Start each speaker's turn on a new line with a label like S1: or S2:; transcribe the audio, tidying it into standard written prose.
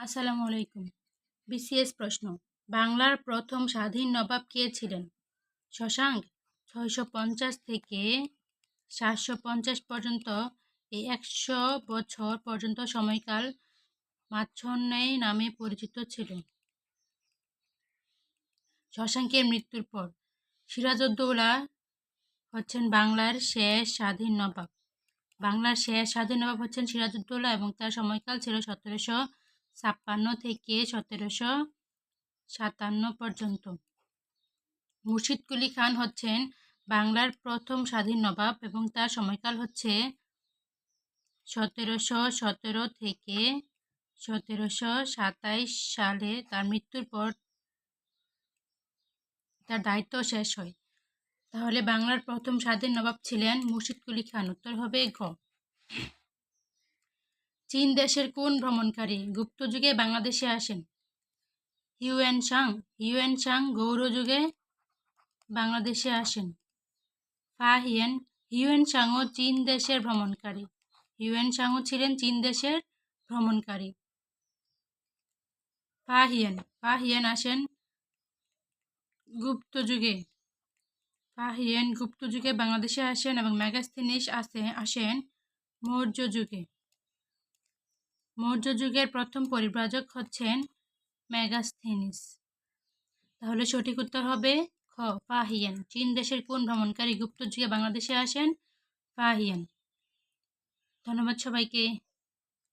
S1: আসসালামু আলাইকুম। বিসিএস প্রশ্ন। বাংলার প্রথম স্বাধীন নবাব কে ছিলেন? শশাঙ্ক। 650 থেকে 750 পর্যন্ত এই 100 বছর পর্যন্ত সময়কাল মাচ্ছন্যায় নামে পরিচিত ছিল। শশাঙ্কের মৃত্যুর পর সিরাজউদ্দৌলা হচ্ছেন বাংলার শেষ স্বাধীন নবাব। বাংলার শেষ স্বাধীন নবাব হচ্ছেন সিরাজউদ্দৌলা এবং তার সময়কাল ছিল 1756 থেকে 1757 পর্যন্ত। মুর্শিদ কুলি খান হচ্ছেন বাংলার প্রথম স্বাধীন নবাব এবং তার সময়কাল হচ্ছে 1717 থেকে 1727 সালে। তার মৃত্যুর পর তার দায়িত্ব শেষ হয়। তাহলে বাংলার প্রথম স্বাধীন নবাব ছিলেন মুর্শিদ-কুলি খান। উত্তর হবে ঘ। চীন দেশের কোন ভ্রমণকারী গুপ্ত যুগে বাংলাদেশে আসেন? হিউয়েন সাং গৌড় যুগে বাংলাদেশে আসেন। হিউয়েন সাংও চীন দেশের ভ্রমণকারী। হিউয়েন সাংও ছিলেন চীন দেশের ভ্রমণকারী। ফাহিয়েন আসেন গুপ্ত যুগে। ফাহিয়েন গুপ্ত যুগে বাংলাদেশে আসেন এবং মেগাস্থিনিস আসেন মৌর্য যুগে। মৌর্য যুগের প্রথম পরিব্রাজক হচ্ছেন মেগাস্থিনিস। তাহলে সঠিক উত্তর হবে খ, ফাহিয়েন। চীন দেশের কোন ভ্রমণকারী গুপ্ত যুগে বাংলাদেশে আসেন? ফাহিয়েন। ধন্যবাদ সবাইকে।